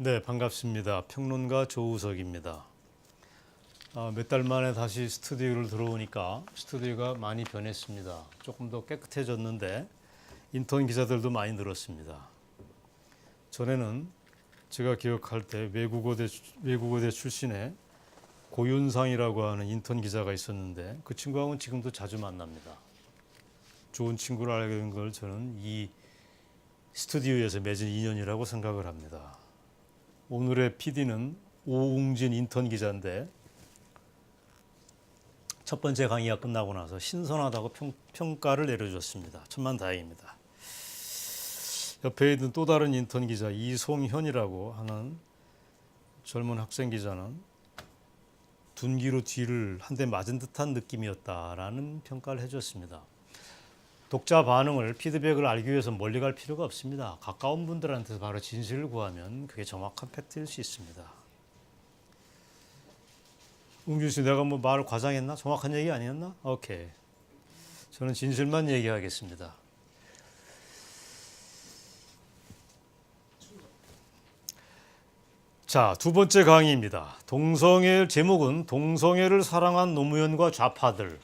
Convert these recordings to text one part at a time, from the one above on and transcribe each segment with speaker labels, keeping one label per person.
Speaker 1: 네, 반갑습니다. 평론가 조우석입니다. 몇 달 만에 다시 스튜디오를 들어오니까 스튜디오가 많이 변했습니다. 조금 더 깨끗해졌는데 인턴 기자들도 많이 늘었습니다. 전에는 제가 기억할 때 외국어대 출신의 고윤상이라고 하는 인턴 기자가 있었는데 그 친구하고는 지금도 자주 만납니다. 좋은 친구를 알게 된 걸 저는 이 스튜디오에서 맺은 인연이라고 생각을 합니다. 오늘의 PD는 오웅진 인턴 기자인데 첫 번째 강의가 끝나고 나서 신선하다고 평가를 내려줬습니다. 천만다행입니다. 옆에 있는 또 다른 인턴 기자 이송현이라고 하는 젊은 학생 기자는 둔기로 뒤를 한 대 맞은 듯한 느낌이었다라는 평가를 해줬습니다. 독자 반응을 피드백을 알기 위해서 멀리 갈 필요가 없습니다. 가까운 분들한테서 바로 진실을 구하면 그게 정확한 팩트일 수 있습니다. 웅준 씨, 내가 뭐 말을 과장했나? 정확한 얘기 아니었나? 오케이. 저는 진실만 얘기하겠습니다. 자, 두 번째 강의입니다. 제목은 동성애를 사랑한 노무현과 좌파들.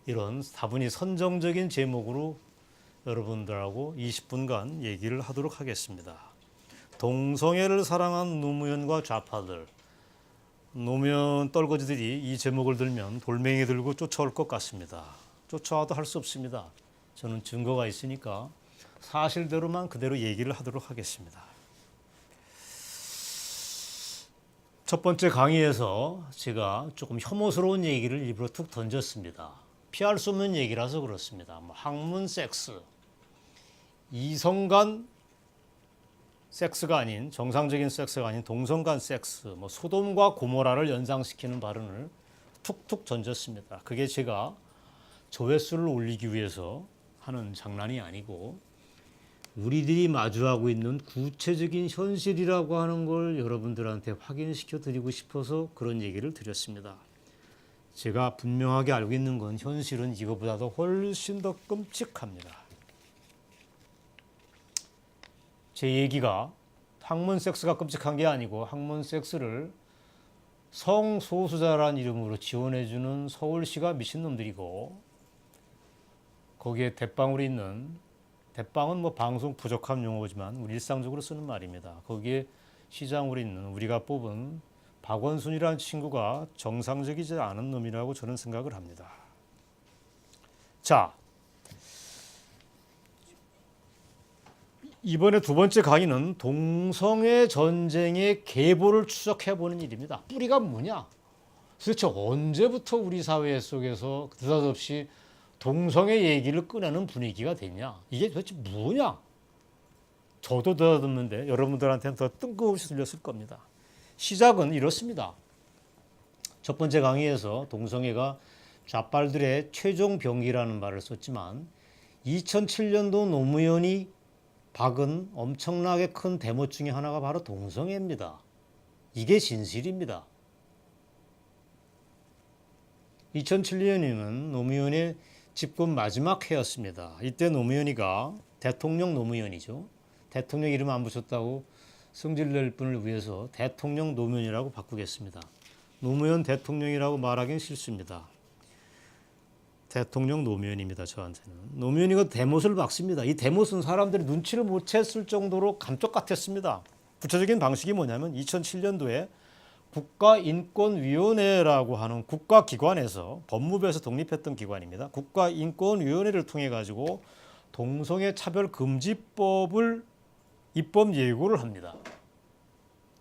Speaker 1: 이런 다분히 선정적인 제목으로 여러분들하고 20분간 얘기를 하도록 하겠습니다. 동성애를 사랑한 노무현과 좌파들. 노무현 떨거지들이 이 제목을 들면 돌멩이 들고 쫓아올 것 같습니다. 쫓아와도 할 수 없습니다. 저는 증거가 있으니까 사실대로만 그대로 얘기를 하도록 하겠습니다. 첫 번째 강의에서 제가 조금 혐오스러운 얘기를 일부러 툭 던졌습니다. 피할 수 없는 얘기라서 그렇습니다. 학문 섹스, 이성 간 섹스가 아닌, 정상적인 섹스가 아닌 동성 간 섹스, 소돔과 고모라를 연상시키는 발언을 툭툭 던졌습니다. 그게 제가 조회수를 올리기 위해서 하는 장난이 아니고 우리들이 마주하고 있는 구체적인 현실이라고 하는 걸 여러분들한테 확인시켜 드리고 싶어서 그런 얘기를 드렸습니다. 제가 분명하게 알고 있는 건 현실은 이거보다도 훨씬 더 끔찍합니다. 제 얘기가 학문 섹스가 끔찍한 게 아니고 학문 섹스를 성소수자라는 이름으로 지원해주는 서울시가 미친놈들이고 거기에 대빵울이 있는, 대빵은 방송 부족한 용어지만 우리 일상적으로 쓰는 말입니다. 거기에 시장으로 있는 우리가 뽑은 박원순이라는 친구가 정상적이지 않은 놈이라고 저는 생각을 합니다. 자, 이번에 두 번째 강의는 동성애 전쟁의 계보를 추적해보는 일입니다. 뿌리가 뭐냐? 도대체 언제부터 우리 사회 속에서 느닷없이 동성애 얘기를 꺼내는 분위기가 됐냐? 이게 도대체 뭐냐? 저도 느닷없는데 여러분들한테는 더 뜬금없이 들렸을 겁니다. 시작은 이렇습니다. 첫 번째 강의에서 동성애가 좌빨들의 최종 병기라는 말을 썼지만 2007년도 노무현이 박은 엄청나게 큰 대못 중에 하나가 바로 동성애입니다. 이게 진실입니다. 2007년이면 노무현의 집권 마지막 해였습니다. 이때 노무현이가 대통령 노무현이죠. 대통령 이름 안 붙였다고 성질낼 분을 위해서 대통령 노무현이라고 바꾸겠습니다. 노무현 대통령이라고 말하기는 싫습니다. 대통령 노무현입니다. 저한테는. 노무현이가 대못을 박습니다. 이 대못은 사람들이 눈치를 못 챘을 정도로 감쪽 같았습니다. 구체적인 방식이 뭐냐면 2007년도에 국가인권위원회라고 하는 국가기관에서 법무부에서 독립했던 기관입니다. 국가인권위원회를 통해 가지고 동성애 차별금지법을 입법 예고를 합니다.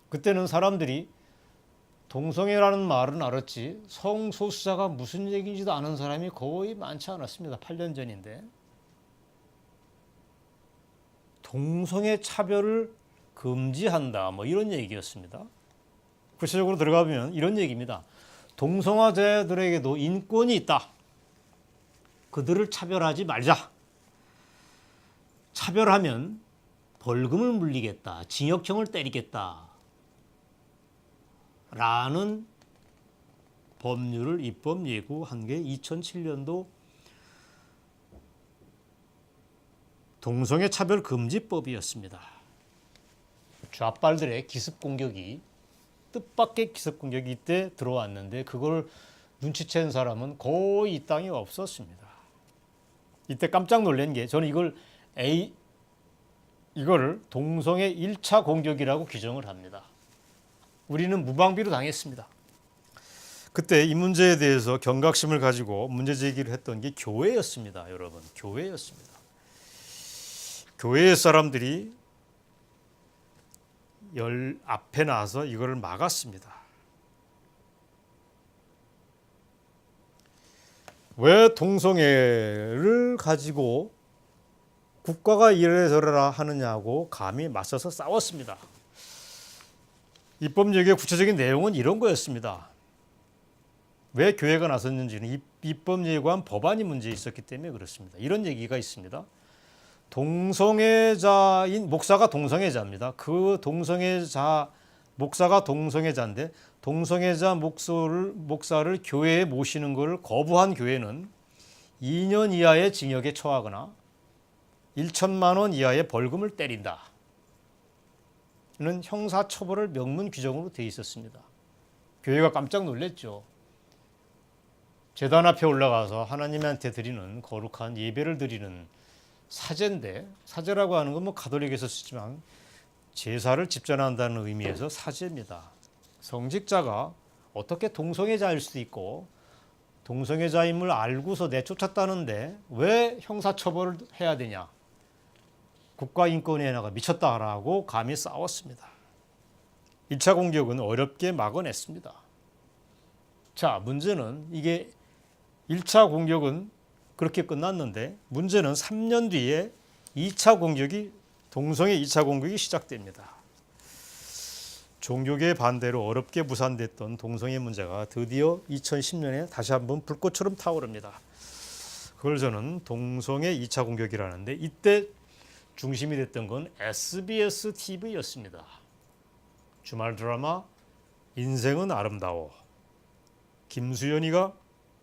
Speaker 1: 그때는 사람들이 동성애라는 말은 알았지 성소수자가 무슨 얘기인지도 아는 사람이 거의 많지 않았습니다. 8년 전인데. 동성애 차별을 금지한다 이런 얘기였습니다. 구체적으로 들어가면 이런 얘기입니다. 동성애자들에게도 인권이 있다. 그들을 차별하지 말자. 차별하면 벌금을 물리겠다. 징역형을 때리겠다. 라는 법률을 입법 예고한 게 2007년도 동성애 차별 금지법이었습니다. 좌빨들의 기습 공격이 뜻밖의 기습 공격이 이때 들어왔는데 그걸 눈치챈 사람은 거의 이 땅에 없었습니다. 이때 깜짝 놀란 게 저는 이거를 동성애 1차 공격이라고 규정을 합니다. 우리는 무방비로 당했습니다. 그때 이 문제에 대해서 경각심을 가지고 문제 제기를 했던 게 교회였습니다. 여러분, 교회였습니다. 교회의 사람들이 앞에 나서 이거를 막았습니다. 왜 동성애를 가지고 국가가 이래저래라 하느냐고 감히 맞서서 싸웠습니다. 입법예고의 구체적인 내용은 이런 거였습니다. 왜 교회가 나섰는지는 입법예고한 법안이 문제 있었기 때문에 그렇습니다. 이런 얘기가 있습니다. 동성애자인 목사가 동성애자입니다. 그 목사가 동성애자인데 동성애자 목사를 교회에 모시는 것을 거부한 교회는 2년 이하의 징역에 처하거나 1천만 원 이하의 벌금을 때린다. 는 형사처벌을 명문 규정으로 되어 있었습니다. 교회가 깜짝 놀랐죠. 제단 앞에 올라가서 하나님한테 드리는 거룩한 예배를 드리는 사제인데, 사제라고 하는 건 뭐 가톨릭에서 쓰지만 제사를 집전한다는 의미에서 사제입니다. 성직자가 어떻게 동성애자일 수도 있고 동성애자임을 알고서 내쫓았다는데 왜 형사처벌을 해야 되냐. 국가인권위원회가 미쳤다라고 감히 싸웠습니다. 1차 공격은 어렵게 막아냈습니다. 자, 문제는 이게 1차 공격은 그렇게 끝났는데 문제는 3년 뒤에 2차 공격이 동성애 2차 공격이 시작됩니다. 종교계 반대로 어렵게 무산됐던 동성애 문제가 드디어 2010년에 다시 한번 불꽃처럼 타오릅니다. 그걸 저는 동성애 2차 공격이라는데 이때 중심이 됐던 건 SBS TV였습니다. 주말 드라마 인생은 아름다워. 김수연이가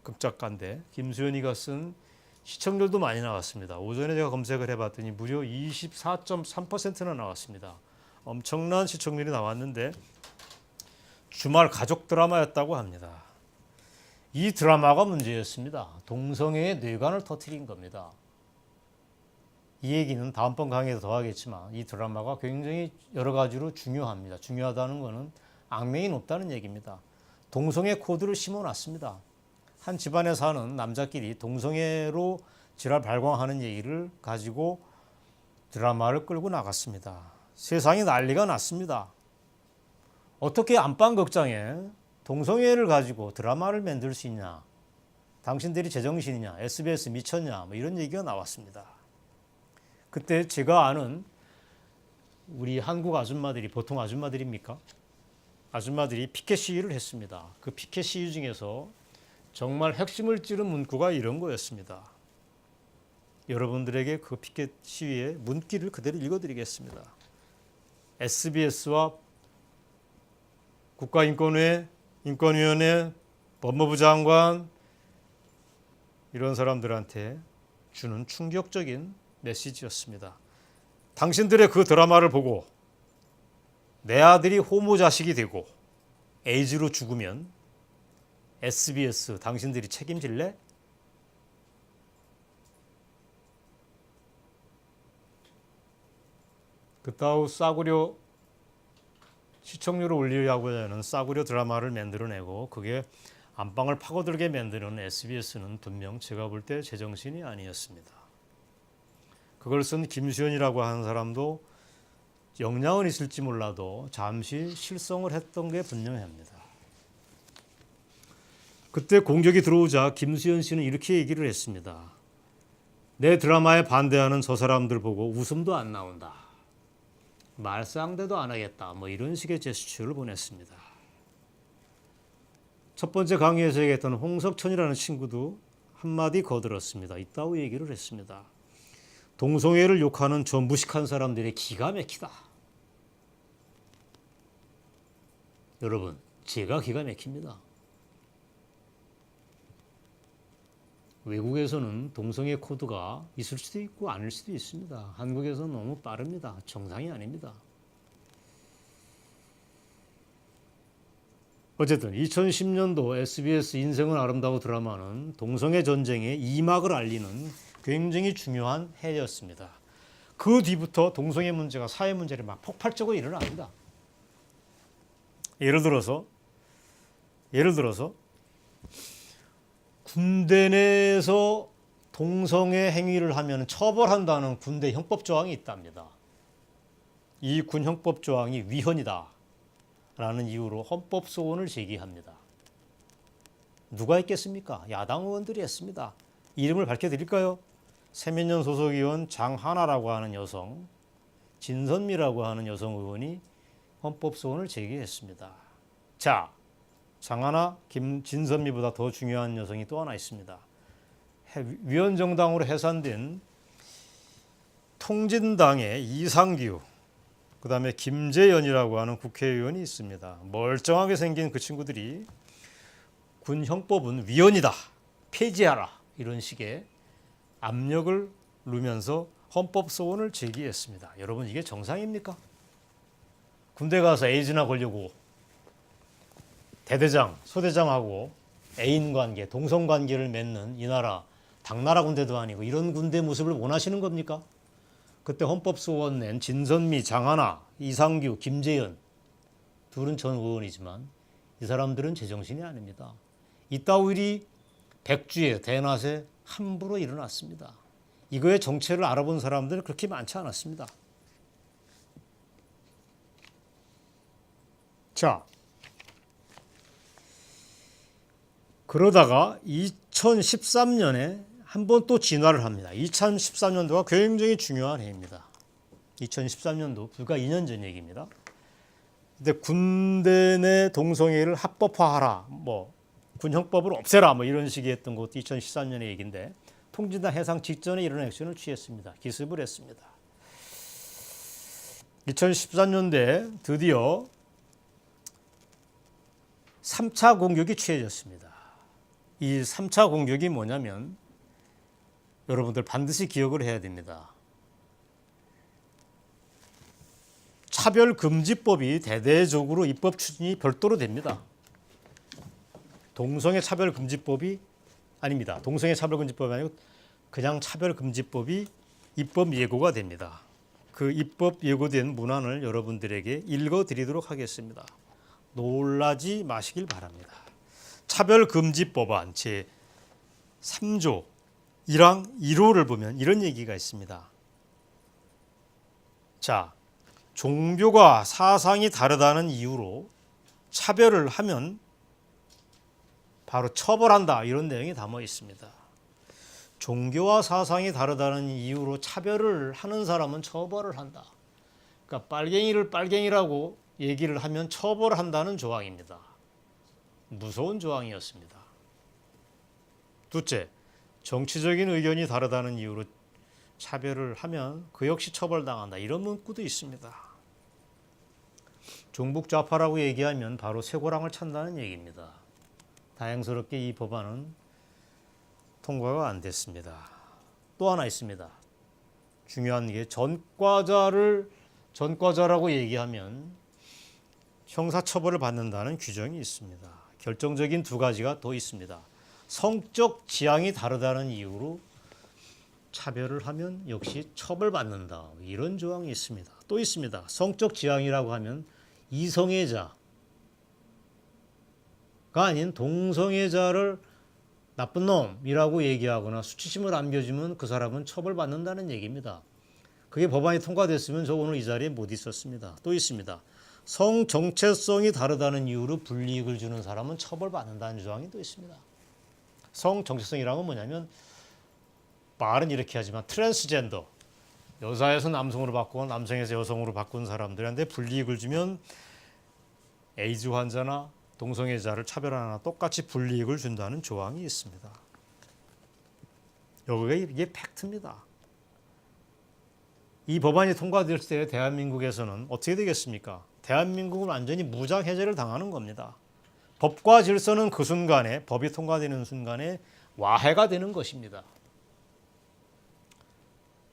Speaker 1: 극작가인데 김수연이가 쓴 시청률도 많이 나왔습니다. 오전에 제가 검색을 해봤더니 무려 24.3%나 나왔습니다. 엄청난 시청률이 나왔는데 주말 가족 드라마였다고 합니다. 이 드라마가 문제였습니다. 동성애의 뇌관을 터뜨린 겁니다. 이 얘기는 다음번 강의에서 더 하겠지만 이 드라마가 굉장히 여러 가지로 중요합니다. 중요하다는 것은 악명이 높다는 얘기입니다. 동성애 코드를 심어놨습니다. 한 집안에 사는 남자끼리 동성애로 지랄 발광하는 얘기를 가지고 드라마를 끌고 나갔습니다. 세상이 난리가 났습니다. 어떻게 안방극장에 동성애를 가지고 드라마를 만들 수 있냐. 당신들이 제정신이냐. SBS 미쳤냐. 뭐 이런 얘기가 나왔습니다. 그때 제가 아는 우리 한국 아줌마들이 보통 아줌마들입니까? 아줌마들이 피켓 시위를 했습니다. 그 피켓 시위 중에서 정말 핵심을 찌른 문구가 이런 거였습니다. 여러분들에게 그 피켓 시위의 문기를 그대로 읽어드리겠습니다. SBS와 국가인권위원회, 인권위원회, 법무부 장관 이런 사람들한테 주는 충격적인 메시지였습니다. 당신들의 그 드라마를 보고 내 아들이 호모 자식이 되고 에이즈로 죽으면 SBS 당신들이 책임질래? 그따위 싸구려 시청률을 올리려고 하는 싸구려 드라마를 만들어내고 그게 안방을 파고들게 만드는 SBS는 분명 제가 볼 때 제정신이 아니었습니다. 그걸 쓴 김수현이라고 하는 사람도 역량은 있을지 몰라도 잠시 실성을 했던 게 분명합니다. 그때 공격이 들어오자 김수현 씨는 이렇게 얘기를 했습니다. 내 드라마에 반대하는 저 사람들 보고 웃음도 안 나온다. 말상대도 안 하겠다. 뭐 이런 식의 제스처를 보냈습니다. 첫 번째 강의에서 얘기했던 홍석천이라는 친구도 한마디 거들었습니다. 이따위 얘기를 했습니다. 동성애를 욕하는 저 무식한 사람들의 기가 막히다. 여러분, 제가 기가 막힙니다. 외국에서는 동성애 코드가 있을 수도 있고 아닐 수도 있습니다. 한국에서는 너무 빠릅니다. 정상이 아닙니다. 어쨌든 2010년도 SBS 인생은 아름다워 드라마는 동성애 전쟁의 이막을 알리는 굉장히 중요한 해였습니다. 그 뒤부터 동성애 문제가 사회 문제를 막 폭발적으로 일어납니다. 예를 들어서 군대 내에서 동성애 행위를 하면 처벌한다는 군대 형법 조항이 있답니다. 이 군 형법 조항이 위헌이다 라는 이유로 헌법 소원을 제기합니다. 누가 했겠습니까? 야당 의원들이 했습니다. 이름을 밝혀드릴까요? 세면연 소속 의원 장하나라고 하는 여성, 진선미라고 하는 여성 의원이 헌법 소원을 제기했습니다. 자, 장하나, 진선미보다 더 중요한 여성이 또 하나 있습니다. 위원정당으로 해산된 통진당의 이상규, 그 다음에 김재연이라고 하는 국회의원이 있습니다. 멀쩡하게 생긴 그 친구들이 군 형법은 위헌이다, 폐지하라 이런 식의 압력을 누면서 헌법 소원을 제기했습니다. 여러분 이게 정상입니까? 군대 가서 에이즈나 걸려고 대대장, 소대장하고 애인 관계, 동성 관계를 맺는 이 나라 당나라 군대도 아니고 이런 군대 모습을 원하시는 겁니까? 그때 헌법 소원 낸 진선미, 장하나, 이상규, 김재연 둘은 전 의원이지만 이 사람들은 제정신이 아닙니다. 이따위 일이 백주에 대낮에 함부로 일어났습니다. 이거의 정체를 알아본 사람들은 그렇게 많지 않았습니다. 자, 그러다가 2013년에 한 번 또 진화를 합니다. 2013년도가 굉장히 중요한 해입니다. 2013년도 불과 2년 전 얘기입니다. 근데 군대 내 동성애를 합법화하라, 군 형법을 없애라, 이런 식의 했던 것도 2013년의 얘기인데 통진당 해상 직전에 이런 액션을 취했습니다. 기습을 했습니다. 2013년도에 드디어 3차 공격이 취해졌습니다. 이 3차 공격이 뭐냐면 여러분들 반드시 기억을 해야 됩니다. 차별금지법이 대대적으로 입법 추진이 별도로 됩니다. 동성애 차별금지법이 아닙니다. 동성애 차별금지법이 아니고 그냥 차별금지법이 입법 예고가 됩니다. 그 입법 예고된 문안을 여러분들에게 읽어드리도록 하겠습니다. 놀라지 마시길 바랍니다. 차별금지법안 제3조 1항 1호를 보면 이런 얘기가 있습니다. 자, 종교가 사상이 다르다는 이유로 차별을 하면 바로 처벌한다, 이런 내용이 담아 있습니다. 종교와 사상이 다르다는 이유로 차별을 하는 사람은 처벌을 한다. 그러니까 빨갱이를 빨갱이라고 얘기를 하면 처벌한다는 조항입니다. 무서운 조항이었습니다. 둘째, 정치적인 의견이 다르다는 이유로 차별을 하면 그 역시 처벌당한다, 이런 문구도 있습니다. 종북 좌파라고 얘기하면 바로 쇠고랑을 찬다는 얘기입니다. 다행스럽게 이 법안은 통과가 안 됐습니다. 또 하나 있습니다. 중요한 게 전과자라고 얘기하면 형사처벌을 받는다는 규정이 있습니다. 결정적인 두 가지가 더 있습니다. 성적 지향이 다르다는 이유로 차별을 하면 역시 처벌받는다, 이런 조항이 있습니다. 또 있습니다. 성적 지향이라고 하면 이성애자가 아닌 동성애자를 나쁜 놈이라고 얘기하거나 수치심을 안겨주면 그 사람은 처벌받는다는 얘기입니다. 그게 법안이 통과됐으면 저 오늘 이 자리에 못 있었습니다. 또 있습니다. 성 정체성이 다르다는 이유로 불이익을 주는 사람은 처벌받는다는 조항이 또 있습니다. 성 정체성이라는 건 뭐냐면 말은 이렇게 하지만 트랜스젠더, 여자에서 남성으로 바꾸고 남성에서 여성으로 바꾼 사람들한테 불이익을 주면 에이즈 환자나 동성애자를 차별하거나 똑같이 불이익을 준다는 조항이 있습니다. 이게 팩트입니다. 이 법안이 통과될 때 대한민국에서는 어떻게 되겠습니까? 대한민국은 완전히 무장 해제를 당하는 겁니다. 법과 질서는 그 순간에, 법이 통과되는 순간에 와해가 되는 것입니다.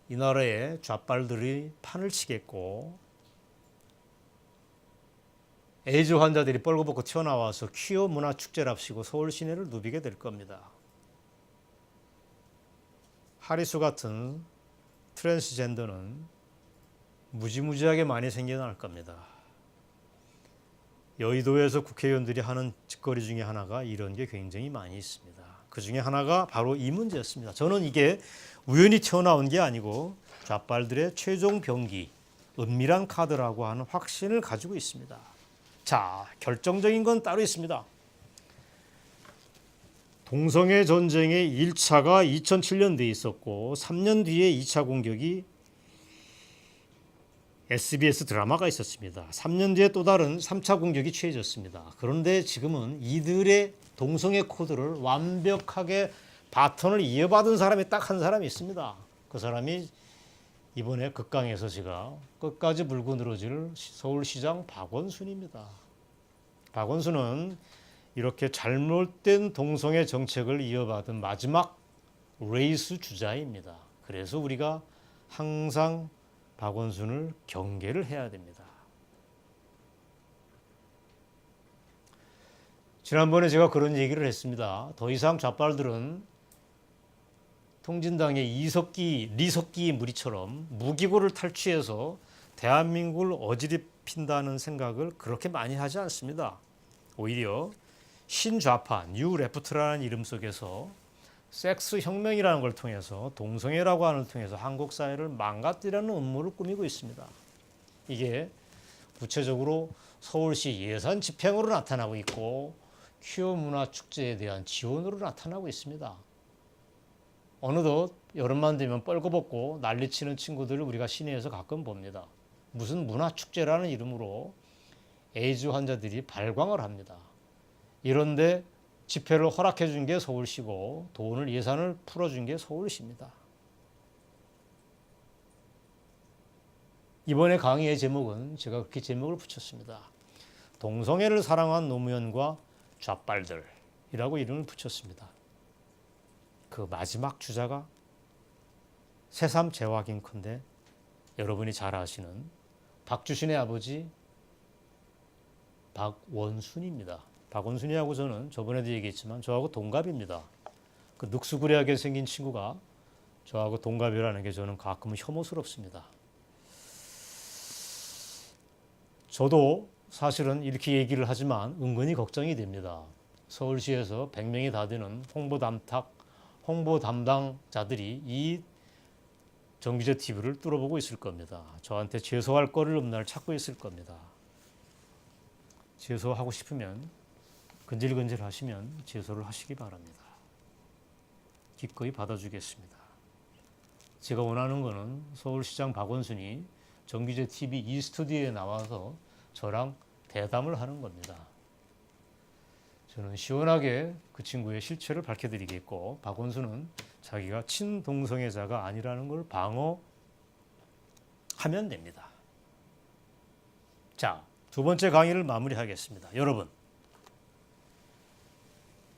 Speaker 1: 이 나라의 좌빨들이 판을 치겠고 에이즈 환자들이 뻘거벗고 튀어나와서 퀴어 문화 축제랍시고 서울 시내를 누비게 될 겁니다. 하리수 같은 트랜스젠더는 무지무지하게 많이 생겨날 겁니다. 여의도에서 국회의원들이 하는 짓거리 중에 하나가 이런 게 굉장히 많이 있습니다. 그 중에 하나가 바로 이 문제였습니다. 저는 이게 우연히 튀어나온 게 아니고 좌빨들의 최종 병기, 은밀한 카드라고 하는 확신을 가지고 있습니다. 자, 결정적인 건 따로 있습니다. 동성애 전쟁의 1차가 2007년도에 있었고 3년 뒤에 2차 공격이 SBS 드라마가 있었습니다. 3년 뒤에 또 다른 3차 공격이 취해졌습니다. 그런데 지금은 이들의 동성애 코드를 완벽하게 바톤을 이어받은 사람이 딱 한 사람이 있습니다. 그 사람이 이번에 극강에서 제가 끝까지 물고 늘어질 서울시장 박원순입니다. 박원순은 이렇게 잘못된 동성애 정책을 이어받은 마지막 레이스 주자입니다. 그래서 우리가 항상 박원순을 경계를 해야 됩니다. 지난번에 제가 그런 얘기를 했습니다. 더 이상 좌빨들은 통진당의 이석기, 리석기 무리처럼 무기고를 탈취해서 대한민국을 어지럽힌다는 생각을 그렇게 많이 하지 않습니다. 오히려 신좌파, 뉴레프트라는 이름 속에서 섹스 혁명이라는 걸 통해서 동성애라고 하는 걸 통해서 한국 사회를 망가뜨리려는 음모를 꾸미고 있습니다. 이게 구체적으로 서울시 예산 집행으로 나타나고 있고 퀴어 문화 축제에 대한 지원으로 나타나고 있습니다. 어느덧 여름만 되면 뻘거벗고 난리치는 친구들을 우리가 시내에서 가끔 봅니다. 무슨 문화 축제라는 이름으로 에이즈 환자들이 발광을 합니다. 이런데 집회를 허락해 준 게 서울시고 돈을 예산을 풀어준 게 서울시입니다. 이번에 강의의 제목은 제가 그렇게 제목을 붙였습니다. 동성애를 사랑한 노무현과 좌빨들이라고 이름을 붙였습니다. 그 마지막 주자가 새삼 재확인컨대 여러분이 잘 아시는 박주신의 아버지 박원순입니다. 박원순이하고 저는 저번에도 얘기했지만 저하고 동갑입니다. 그 늑수구리하게 생긴 친구가 저하고 동갑이라는 게 저는 가끔은 혐오스럽습니다. 저도 사실은 이렇게 얘기를 하지만 은근히 걱정이 됩니다. 서울시에서 100명이 다 되는 홍보 담당자들이 이 정규제 TV를 뚫어보고 있을 겁니다. 저한테 제소할 거를 없날 찾고 있을 겁니다. 제소하고 싶으면 근질근질 하시면 제소를 하시기 바랍니다. 기꺼이 받아주겠습니다. 제가 원하는 거는 서울시장 박원순이 정규제 TV 이스튜디오에 나와서 저랑 대담을 하는 겁니다. 저는 시원하게 그 친구의 실체를 밝혀드리겠고 박원순은 자기가 친동성애자가 아니라는 걸 방어하면 됩니다. 자, 두 번째 강의를 마무리하겠습니다. 여러분,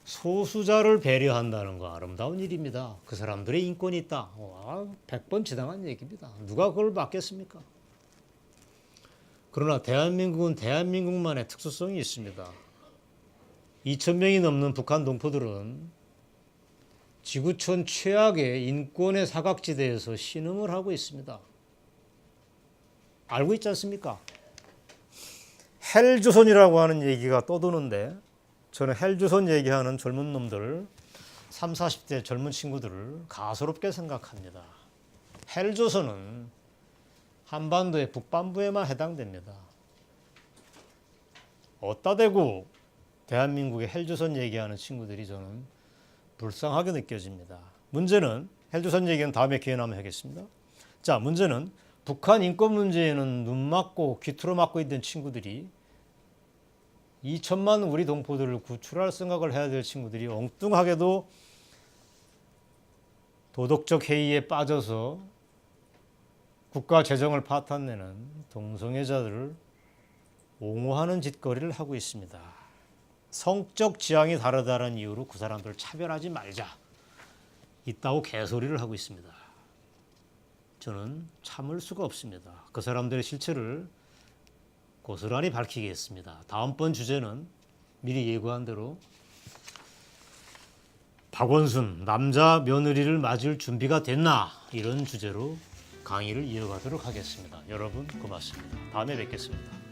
Speaker 1: 소수자를 배려한다는 거 아름다운 일입니다. 그 사람들의 인권이 있다. 100번 지당한 얘기입니다. 누가 그걸 막겠습니까? 그러나 대한민국은 대한민국만의 특수성이 있습니다. 2,000명이 넘는 북한 동포들은 지구촌 최악의 인권의 사각지대에서 신음을 하고 있습니다. 알고 있지 않습니까? 헬조선이라고 하는 얘기가 떠도는데 저는 헬조선 얘기하는 젊은 놈들 30, 40대 젊은 친구들을 가소롭게 생각합니다. 헬조선은 한반도의 북반부에만 해당됩니다. 어따 대고 대한민국의 헬조선 얘기하는 친구들이 저는 불쌍하게 느껴집니다. 문제는 헬조선 얘기는 다음에 기회 나면 하겠습니다. 자, 문제는 북한 인권 문제에는 눈 막고 귀투로 막고 있던 친구들이 2천만 우리 동포들을 구출할 생각을 해야 될 친구들이 엉뚱하게도 도덕적 해이에 빠져서 국가 재정을 파탄내는 동성애자들을 옹호하는 짓거리를 하고 있습니다. 성적 지향이 다르다는 이유로 그 사람들을 차별하지 말자. 있다고 개소리를 하고 있습니다. 저는 참을 수가 없습니다. 그 사람들의 실체를 고스란히 밝히겠습니다. 다음번 주제는 미리 예고한 대로 박원순 남자 며느리를 맞을 준비가 됐나 이런 주제로 강의를 이어가도록 하겠습니다. 여러분 고맙습니다. 다음에 뵙겠습니다.